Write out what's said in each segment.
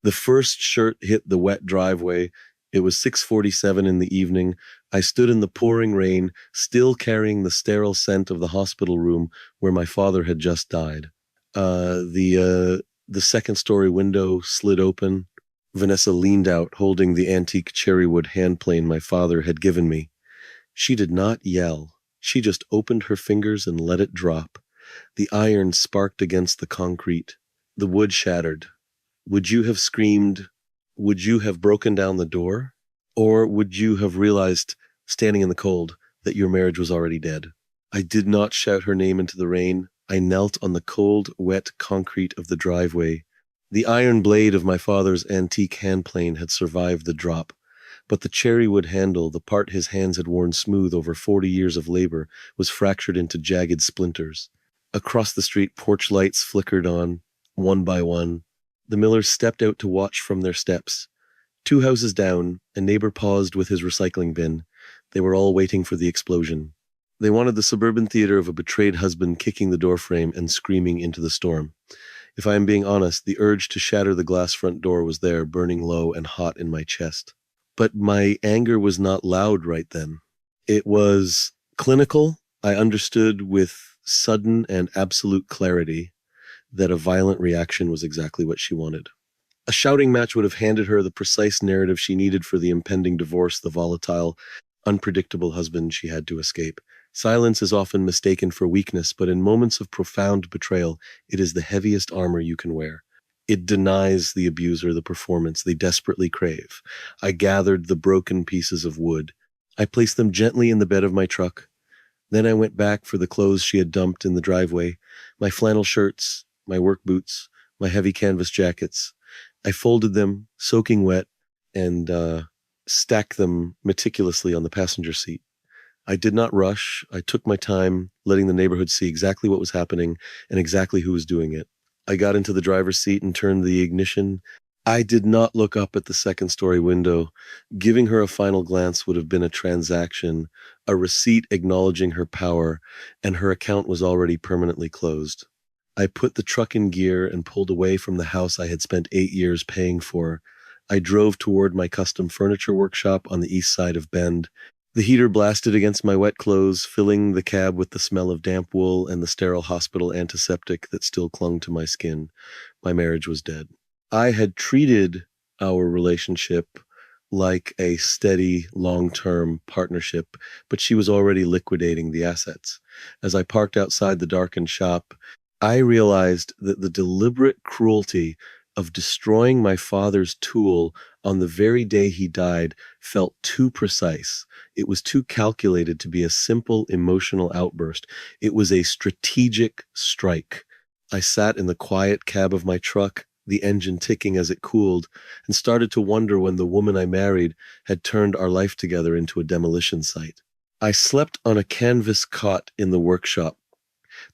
The first shirt hit the wet driveway. It was 6:47 in the evening. I stood in the pouring rain, still carrying the sterile scent of the hospital room where my father had just died. The second story window slid open. Vanessa leaned out, holding the antique cherrywood handplane my father had given me. She did not yell. She just opened her fingers and let it drop. The iron sparked against the concrete. The wood shattered. Would you have screamed? Would you have broken down the door? Or would you have realized, standing in the cold, that your marriage was already dead? I did not shout her name into the rain. I knelt on the cold, wet concrete of the driveway. The iron blade of my father's antique handplane had survived the drop, but the cherrywood handle, the part his hands had worn smooth over 40 years of labor, was fractured into jagged splinters. Across the street, porch lights flickered on, one by one. The Millers stepped out to watch from their steps. 2 houses down, a neighbor paused with his recycling bin. They were all waiting for the explosion. They wanted the suburban theater of a betrayed husband kicking the doorframe and screaming into the storm. If I am being honest, the urge to shatter the glass front door was there, burning low and hot in my chest. But my anger was not loud right then. It was clinical. I understood with sudden and absolute clarity that a violent reaction was exactly what she wanted. A shouting match would have handed her the precise narrative she needed for the impending divorce, the volatile, unpredictable husband she had to escape. Silence is often mistaken for weakness, but in moments of profound betrayal, it is the heaviest armor you can wear. It denies the abuser the performance they desperately crave. I gathered the broken pieces of wood. I placed them gently in the bed of my truck. Then I went back for the clothes she had dumped in the driveway, my flannel shirts, my work boots, my heavy canvas jackets. I folded them, soaking wet, and stacked them meticulously on the passenger seat. I did not rush. I took my time, letting the neighborhood see exactly what was happening and exactly who was doing it. I got into the driver's seat and turned the ignition. I did not look up at the second story window. Giving her a final glance would have been a transaction, a receipt acknowledging her power, and her account was already permanently closed. I put the truck in gear and pulled away from the house I had spent 8 years paying for. I drove toward my custom furniture workshop on the east side of Bend. The heater blasted against my wet clothes, filling the cab with the smell of damp wool and the sterile hospital antiseptic that still clung to my skin. My marriage was dead. I had treated our relationship like a steady, long-term partnership, but she was already liquidating the assets. As I parked outside the darkened shop, I realized that the deliberate cruelty of destroying my father's tool on the very day he died felt too precise. It was too calculated to be a simple emotional outburst. It was a strategic strike. I sat in the quiet cab of my truck, the engine ticking as it cooled, and started to wonder when the woman I married had turned our life together into a demolition site. I slept on a canvas cot in the workshop.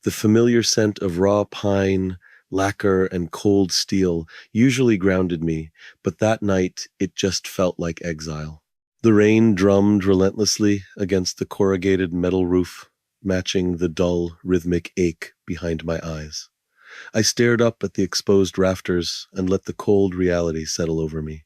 The familiar scent of raw pine, lacquer, and cold steel usually grounded me, but that night it just felt like exile. The rain drummed relentlessly against the corrugated metal roof, matching the dull, rhythmic ache behind my eyes. I stared up at the exposed rafters and let the cold reality settle over me.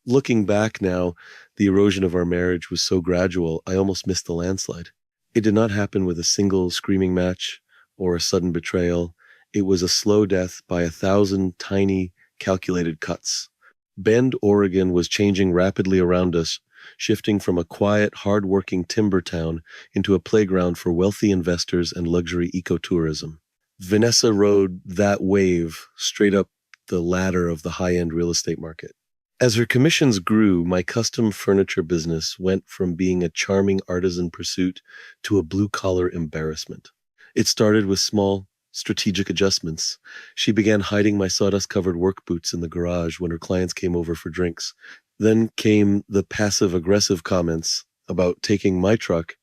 Looking back now, the erosion of our marriage was so gradual, I almost missed the landslide. It did not happen with a single screaming match or a sudden betrayal. It was a slow death by 1,000 tiny, calculated cuts. Bend, Oregon was changing rapidly around us, shifting from a quiet, hard-working timber town into a playground for wealthy investors and luxury ecotourism. Vanessa rode that wave straight up the ladder of the high-end real estate market. As her commissions grew, my custom furniture business went from being a charming artisan pursuit to a blue-collar embarrassment. It started with small, strategic adjustments. She began hiding my sawdust-covered work boots in the garage when her clients came over for drinks. Then came the passive-aggressive comments about taking my truck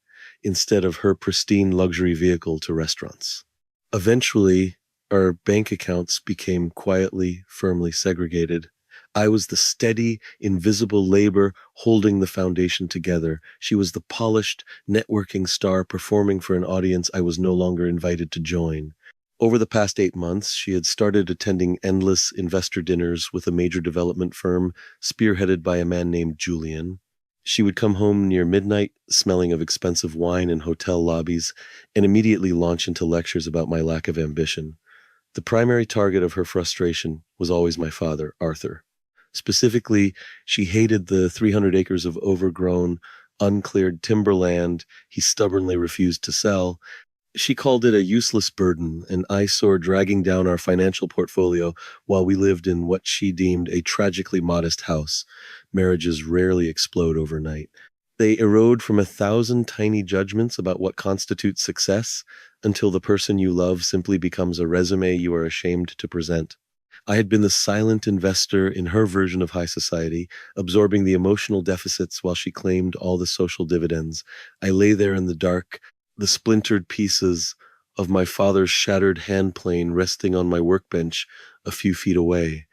instead of her pristine luxury vehicle to restaurants. Eventually, our bank accounts became quietly, firmly segregated. I was the steady, invisible labor holding the foundation together. She was the polished, networking star performing for an audience I was no longer invited to join. Over the past 8 months, she had started attending endless investor dinners with a major development firm spearheaded by a man named Julian. She would come home near midnight, smelling of expensive wine in hotel lobbies, and immediately launch into lectures about my lack of ambition. The primary target of her frustration was always my father, Arthur. Specifically, she hated the 300 acres of overgrown, uncleared timberland he stubbornly refused to sell. She called it a useless burden, an eyesore dragging down our financial portfolio while we lived in what she deemed a tragically modest house. Marriages rarely explode overnight. They erode from 1,000 tiny judgments about what constitutes success until the person you love simply becomes a resume you are ashamed to present. I had been the silent investor in her version of high society, absorbing the emotional deficits while she claimed all the social dividends. I lay there in the dark, the splintered pieces of my father's shattered handplane resting on my workbench a few feet away.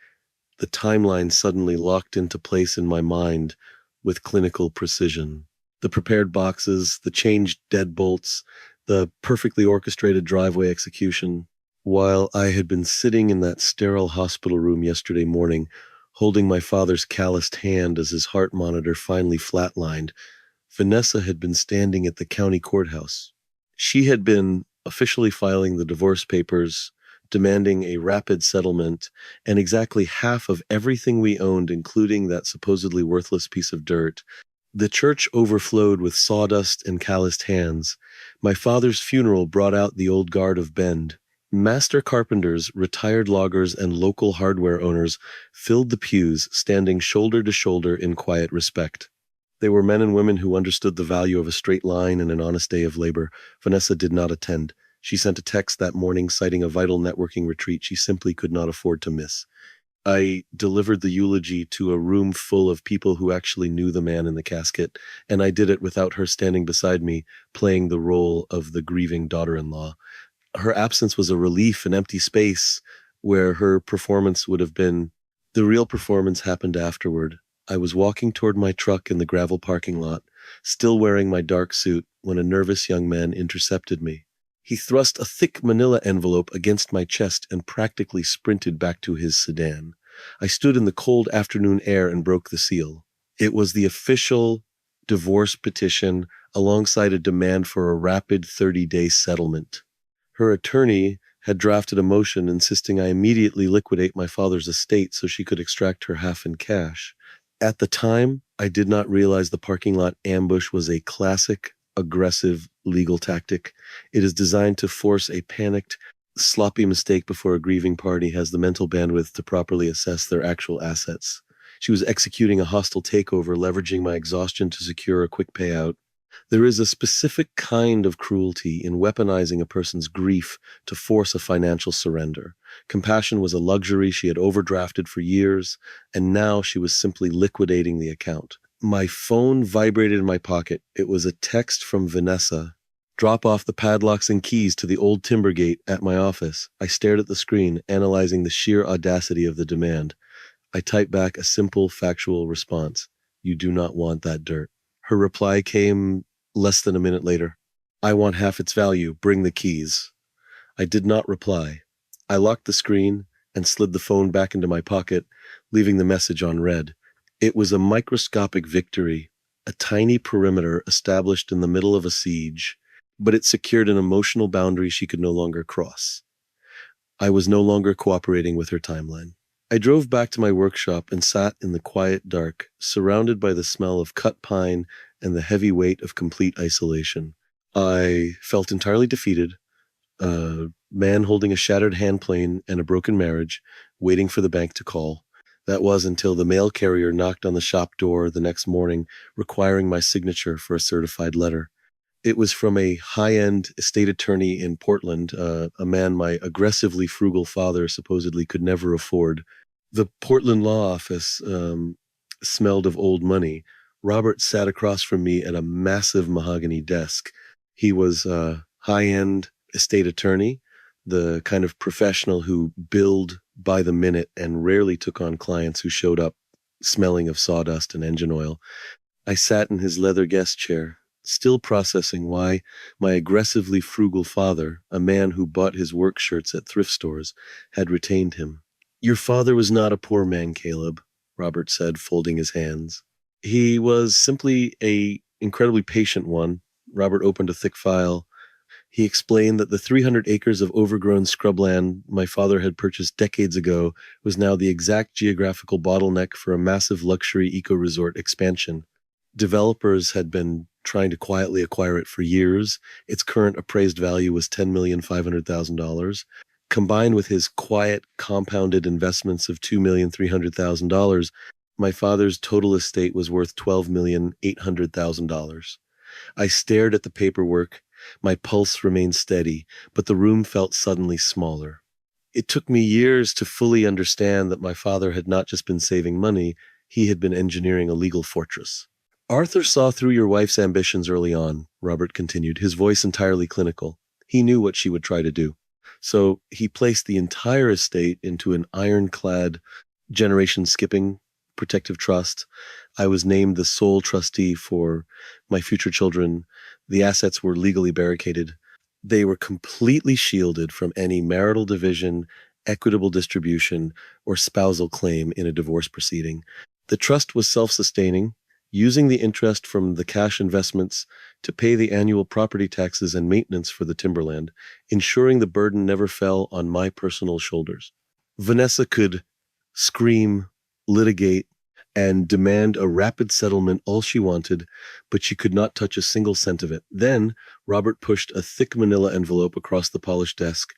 The timeline suddenly locked into place in my mind with clinical precision. The prepared boxes, the changed deadbolts, the perfectly orchestrated driveway execution. While I had been sitting in that sterile hospital room yesterday morning, holding my father's calloused hand as his heart monitor finally flatlined, Vanessa had been standing at the county courthouse. She had been officially filing the divorce papers, demanding a rapid settlement, and exactly half of everything we owned, including that supposedly worthless piece of dirt. The church overflowed with sawdust and calloused hands. My father's funeral brought out the old guard of Bend. Master carpenters, retired loggers, and local hardware owners filled the pews, standing shoulder to shoulder in quiet respect. They were men and women who understood the value of a straight line and an honest day of labor. Vanessa did not attend. She sent a text that morning citing a vital networking retreat she simply could not afford to miss. I delivered the eulogy to a room full of people who actually knew the man in the casket, and I did it without her standing beside me, playing the role of the grieving daughter-in-law. Her absence was a relief, an empty space where her performance would have been. The real performance happened afterward. I was walking toward my truck in the gravel parking lot, still wearing my dark suit, when a nervous young man intercepted me. He thrust a thick manila envelope against my chest and practically sprinted back to his sedan. I stood in the cold afternoon air and broke the seal. It was the official divorce petition alongside a demand for a rapid 30-day settlement. Her attorney had drafted a motion insisting I immediately liquidate my father's estate so she could extract her half in cash. At the time, I did not realize the parking lot ambush was a classic, aggressive legal tactic. It is designed to force a panicked, sloppy mistake before a grieving party has the mental bandwidth to properly assess their actual assets. She was executing a hostile takeover, leveraging my exhaustion to secure a quick payout. There is a specific kind of cruelty in weaponizing a person's grief to force a financial surrender. Compassion was a luxury she had overdrafted for years, and now she was simply liquidating the account. My phone vibrated in my pocket. It was a text from Vanessa. Drop off the padlocks and keys to the old timber gate at my office. I stared at the screen, analyzing the sheer audacity of the demand. I typed back a simple, factual response. You do not want that dirt. Her reply came less than a minute later. I want half its value. Bring the keys. I did not reply. I locked the screen and slid the phone back into my pocket, leaving the message on read. It was a microscopic victory, a tiny perimeter established in the middle of a siege, but it secured an emotional boundary she could no longer cross. I was no longer cooperating with her timeline. I drove back to my workshop and sat in the quiet dark, surrounded by the smell of cut pine and the heavy weight of complete isolation. I felt entirely defeated, a man holding a shattered handplane and a broken marriage, waiting for the bank to call. That was until the mail carrier knocked on the shop door the next morning, requiring my signature for a certified letter. It was from a high-end estate attorney in Portland, a man my aggressively frugal father supposedly could never afford. The Portland law office smelled of old money. Robert sat across from me at a massive mahogany desk. He was a high-end estate attorney, the kind of professional who billed by the minute and rarely took on clients who showed up smelling of sawdust and engine oil. I sat in his leather guest chair, still processing why my aggressively frugal father, a man who bought his work shirts at thrift stores, had retained him. Your father was not a poor man, Caleb, Robert said, folding his hands. He was simply a incredibly patient one. Robert opened a thick file. He explained that the 300 acres of overgrown scrubland my father had purchased decades ago was now the exact geographical bottleneck for a massive luxury eco-resort expansion. Developers had been trying to quietly acquire it for years. Its current appraised value was $10,500,000. Combined with his quiet, compounded investments of $2,300,000, my father's total estate was worth $12,800,000. I stared at the paperwork. My pulse remained steady, but the room felt suddenly smaller. It took me years to fully understand that my father had not just been saving money, he had been engineering a legal fortress. Arthur saw through your wife's ambitions early on, Robert continued, his voice entirely clinical. He knew what she would try to do. So he placed the entire estate into an ironclad generation skipping protective trust. I was named the sole trustee for my future children. The assets were legally barricaded. They were completely shielded from any marital division, equitable distribution, or spousal claim in a divorce proceeding. The trust was self-sustaining, using the interest from the cash investments to pay the annual property taxes and maintenance for the timberland, ensuring the burden never fell on my personal shoulders. Vanessa could scream, litigate, and demand a rapid settlement all she wanted, but she could not touch a single cent of it. Then Robert pushed a thick manila envelope across the polished desk.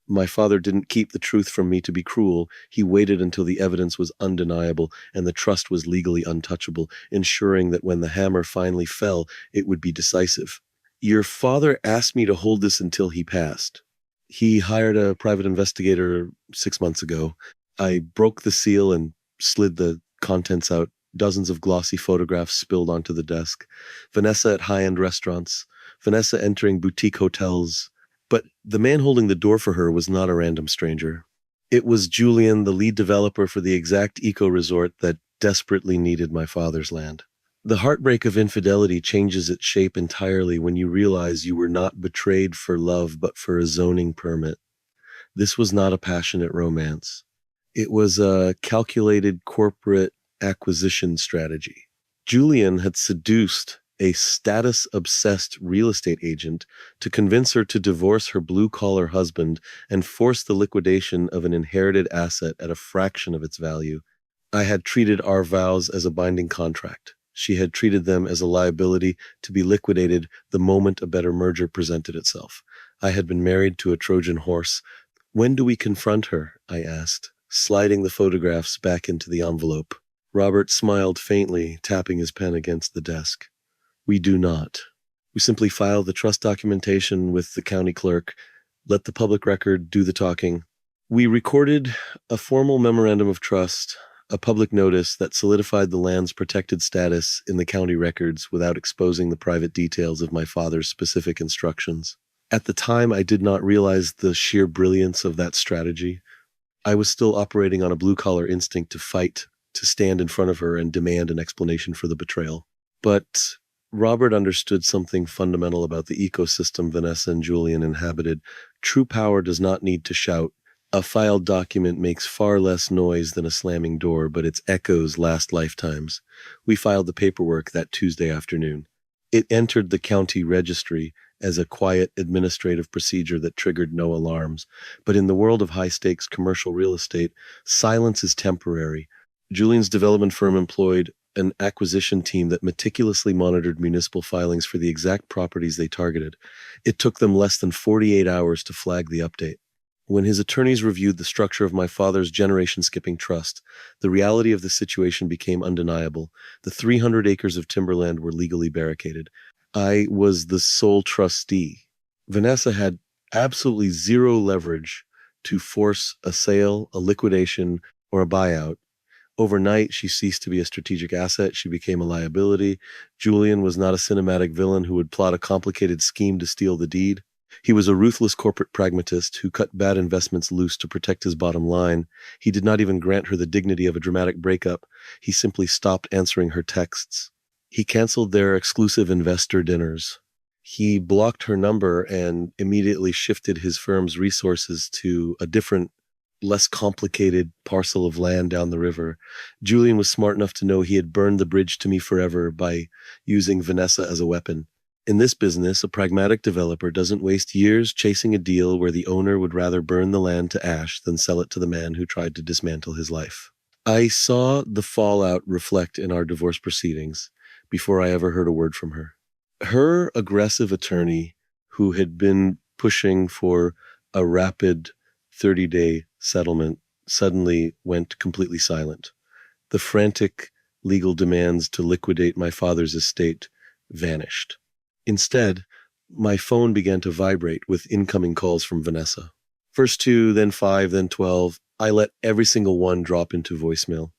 My father didn't keep the truth from me to be cruel. He waited until the evidence was undeniable and the trust was legally untouchable, ensuring that when the hammer finally fell, it would be decisive. Your father asked me to hold this until he passed. He hired a private investigator 6 months ago. I broke the seal and slid the contents out. Dozens of glossy photographs spilled onto the desk. Vanessa at high-end restaurants. Vanessa entering boutique hotels. But the man holding the door for her was not a random stranger. It was Julian, the lead developer for the exact eco-resort that desperately needed my father's land. The heartbreak of infidelity changes its shape entirely when you realize you were not betrayed for love but for a zoning permit. This was not a passionate romance. It was a calculated corporate acquisition strategy. Julian had seduced a status-obsessed real estate agent to convince her to divorce her blue-collar husband and force the liquidation of an inherited asset at a fraction of its value. I had treated our vows as a binding contract. She had treated them as a liability to be liquidated the moment a better merger presented itself. I had been married to a Trojan horse. When do we confront her? I asked, sliding the photographs back into the envelope. Robert smiled faintly, tapping his pen against the desk. We do not. We simply file the trust documentation with the county clerk, let the public record do the talking. We recorded a formal memorandum of trust, a public notice that solidified the land's protected status in the county records without exposing the private details of my father's specific instructions. At the time, I did not realize the sheer brilliance of that strategy. I was still operating on a blue-collar instinct to fight, to stand in front of her and demand an explanation for the betrayal. But Robert understood something fundamental about the ecosystem Vanessa and Julian inhabited. True power does not need to shout. A filed document makes far less noise than a slamming door, but its echoes last lifetimes. We filed the paperwork that Tuesday afternoon. It entered the county registry as a quiet administrative procedure that triggered no alarms. But in the world of high-stakes commercial real estate, silence is temporary. Julian's development firm employed an acquisition team that meticulously monitored municipal filings for the exact properties they targeted. It took them less than 48 hours to flag the update. When his attorneys reviewed the structure of my father's generation-skipping trust, the reality of the situation became undeniable. The 300 acres of timberland were legally barricaded. I was the sole trustee. Vanessa had absolutely zero leverage to force a sale, a liquidation, or a buyout. Overnight, she ceased to be a strategic asset. She became a liability. Julian was not a cinematic villain who would plot a complicated scheme to steal the deed. He was a ruthless corporate pragmatist who cut bad investments loose to protect his bottom line. He did not even grant her the dignity of a dramatic breakup. He simply stopped answering her texts. He canceled their exclusive investor dinners. He blocked her number and immediately shifted his firm's resources to a different, less complicated parcel of land down the river. Julian was smart enough to know he had burned the bridge to me forever by using Vanessa as a weapon. In this business, a pragmatic developer doesn't waste years chasing a deal where the owner would rather burn the land to ash than sell it to the man who tried to dismantle his life. I saw the fallout reflect in our divorce proceedings before I ever heard a word from her. Her aggressive attorney, who had been pushing for a rapid 30-day settlement, suddenly went completely silent. The frantic legal demands to liquidate my father's estate vanished. Instead, my phone began to vibrate with incoming calls from Vanessa. First 2, then 5, then 12. I let every single one drop into voicemail.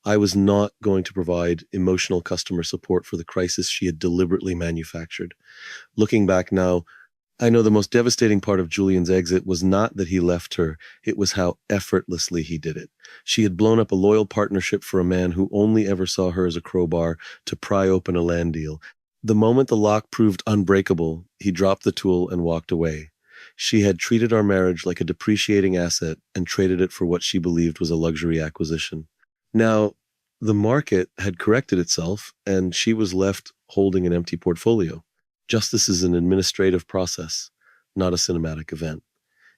I was not going to provide emotional customer support for the crisis she had deliberately manufactured. Looking back now, I know the most devastating part of Julian's exit was not that he left her, it was how effortlessly he did it. She had blown up a loyal partnership for a man who only ever saw her as a crowbar to pry open a land deal. The moment the lock proved unbreakable, he dropped the tool and walked away. She had treated our marriage like a depreciating asset and traded it for what she believed was a luxury acquisition. Now, the market had corrected itself, and she was left holding an empty portfolio. Justice is an administrative process, not a cinematic event.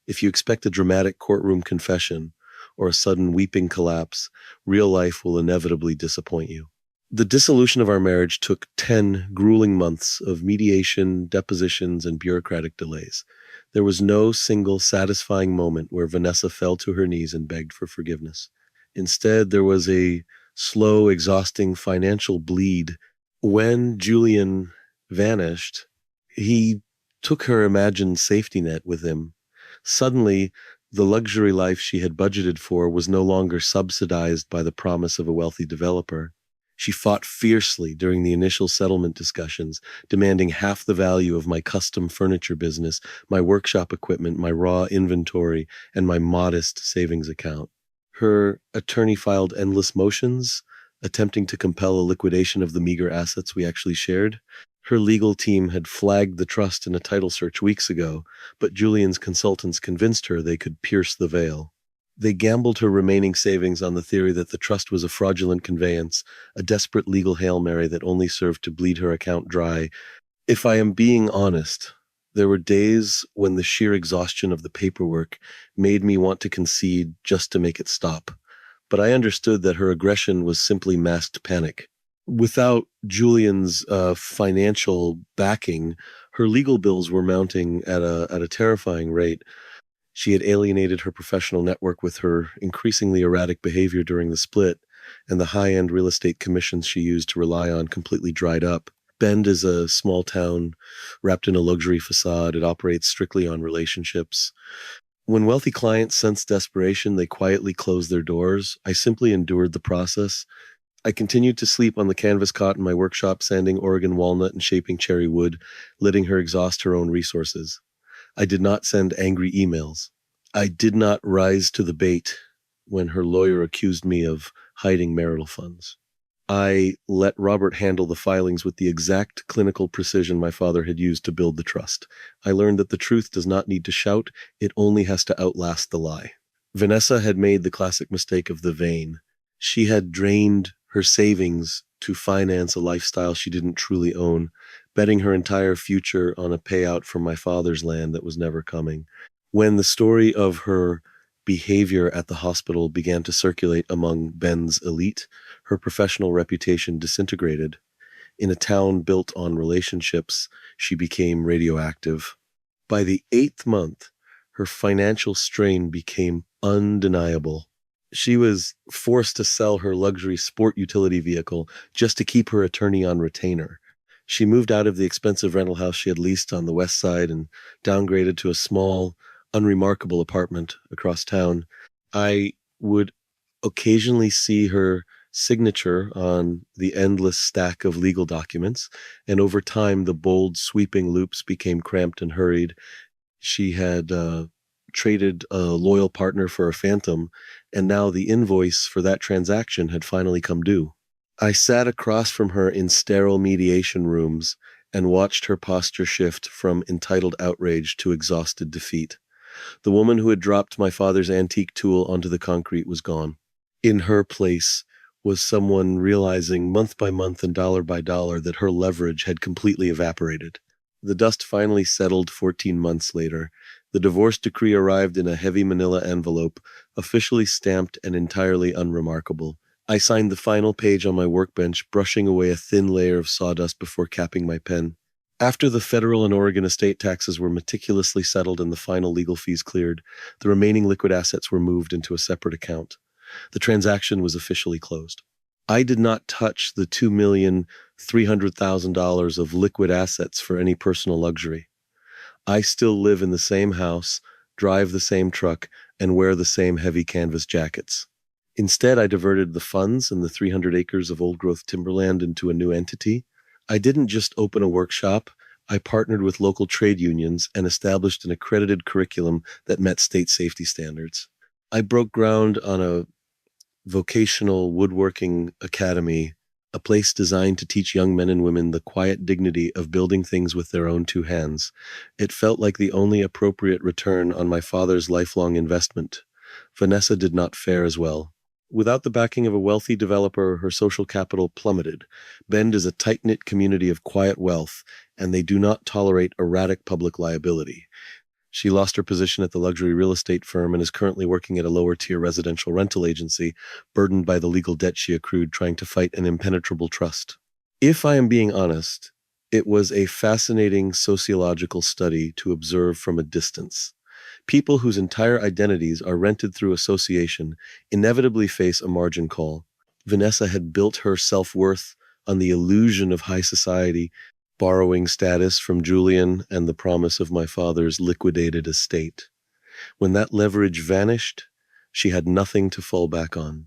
If you expect a dramatic courtroom confession or a sudden weeping collapse, real life will inevitably disappoint you. The dissolution of our marriage took 10 grueling months of mediation, depositions, and bureaucratic delays. There was no single satisfying moment where Vanessa fell to her knees and begged for forgiveness. Instead, there was a slow, exhausting financial bleed. When Julian vanished, he took her imagined safety net with him. Suddenly, the luxury life she had budgeted for was no longer subsidized by the promise of a wealthy developer. She fought fiercely during the initial settlement discussions, demanding half the value of my custom furniture business, my workshop equipment, my raw inventory, and my modest savings account. Her attorney filed endless motions, attempting to compel a liquidation of the meager assets we actually shared. Her legal team had flagged the trust in a title search weeks ago, but Julian's consultants convinced her they could pierce the veil. They gambled her remaining savings on the theory that the trust was a fraudulent conveyance, a desperate legal Hail Mary that only served to bleed her account dry. If I am being honest, there were days when the sheer exhaustion of the paperwork made me want to concede just to make it stop. But I understood that her aggression was simply masked panic. Without Julian's financial backing, her legal bills were mounting at a terrifying rate. She had alienated her professional network with her increasingly erratic behavior during the split, and the high-end real estate commissions she used to rely on completely dried up. Bend is a small town wrapped in a luxury facade. It operates strictly on relationships. When wealthy clients sense desperation, they quietly close their doors. I simply endured the process. I continued to sleep on the canvas cot in my workshop, sanding Oregon walnut and shaping cherry wood, letting her exhaust her own resources. I did not send angry emails. I did not rise to the bait when her lawyer accused me of hiding marital funds. I let Robert handle the filings with the exact clinical precision my father had used to build the trust. I learned that the truth does not need to shout, it only has to outlast the lie. Vanessa had made the classic mistake of the vein. She had drained her savings to finance a lifestyle she didn't truly own, betting her entire future on a payout from my father's land that was never coming. When the story of her behavior at the hospital began to circulate among Ben's elite, her professional reputation disintegrated. In a town built on relationships, she became radioactive. By the 8th month, her financial strain became undeniable. She was forced to sell her luxury sport utility vehicle just to keep her attorney on retainer. She moved out of the expensive rental house she had leased on the west side and downgraded to a small, unremarkable apartment across town. I would occasionally see her signature on the endless stack of legal documents, and over time the bold, sweeping loops became cramped and hurried. She had traded a loyal partner for a phantom, and now the invoice for that transaction had finally come due. I sat across from her in sterile mediation rooms and watched her posture shift from entitled outrage to exhausted defeat. The woman who had dropped my father's antique tool onto the concrete was gone. In her place was someone realizing month by month and dollar by dollar that her leverage had completely evaporated. The dust finally settled 14 months later. The divorce decree arrived in a heavy manila envelope, officially stamped and entirely unremarkable. I signed the final page on my workbench, brushing away a thin layer of sawdust before capping my pen. After the federal and Oregon estate taxes were meticulously settled and the final legal fees cleared, the remaining liquid assets were moved into a separate account. The transaction was officially closed. I did not touch the $2,300,000 of liquid assets for any personal luxury. I still live in the same house, drive the same truck, and wear the same heavy canvas jackets. Instead, I diverted the funds and the 300 acres of old-growth timberland into a new entity. I didn't just open a workshop. I partnered with local trade unions and established an accredited curriculum that met state safety standards. I broke ground on a vocational woodworking academy, a place designed to teach young men and women the quiet dignity of building things with their own two hands. It felt like the only appropriate return on my father's lifelong investment. Vanessa did not fare as well. Without the backing of a wealthy developer, her social capital plummeted. Bend is a tight-knit community of quiet wealth, and they do not tolerate erratic public liability. She lost her position at the luxury real estate firm and is currently working at a lower-tier residential rental agency, burdened by the legal debt she accrued trying to fight an impenetrable trust. If I am being honest, it was a fascinating sociological study to observe from a distance. People whose entire identities are rented through association inevitably face a margin call. Vanessa had built her self-worth on the illusion of high society, borrowing status from Julian and the promise of my father's liquidated estate. When that leverage vanished, she had nothing to fall back on.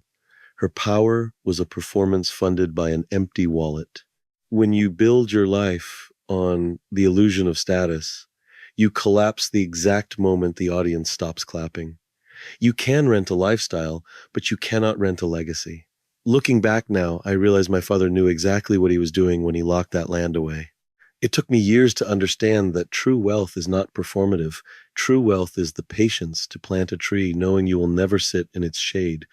Her power was a performance funded by an empty wallet. When you build your life on the illusion of status, you collapse the exact moment the audience stops clapping. You can rent a lifestyle, but you cannot rent a legacy. Looking back now, I realize my father knew exactly what he was doing when he locked that land away. It took me years to understand that true wealth is not performative. True wealth is the patience to plant a tree knowing you will never sit in its shade.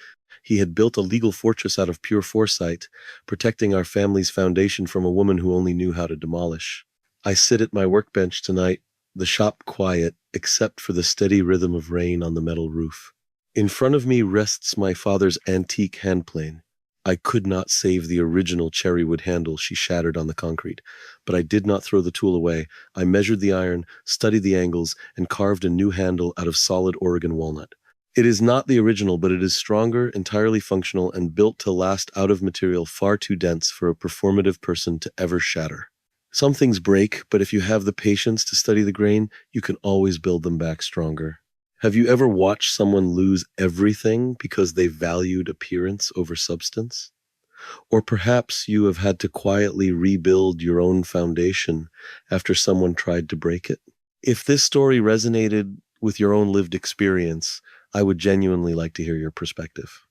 He had built a legal fortress out of pure foresight, protecting our family's foundation from a woman who only knew how to demolish. I sit at my workbench tonight, the shop quiet, except for the steady rhythm of rain on the metal roof. In front of me rests my father's antique handplane. I could not save the original cherrywood handle she shattered on the concrete, but I did not throw the tool away. I measured the iron, studied the angles, and carved a new handle out of solid Oregon walnut. It is not the original, but it is stronger, entirely functional, and built to last out of material far too dense for a performative person to ever shatter. Some things break, but if you have the patience to study the grain, you can always build them back stronger. Have you ever watched someone lose everything because they valued appearance over substance? Or perhaps you have had to quietly rebuild your own foundation after someone tried to break it. If this story resonated with your own lived experience, I would genuinely like to hear your perspective.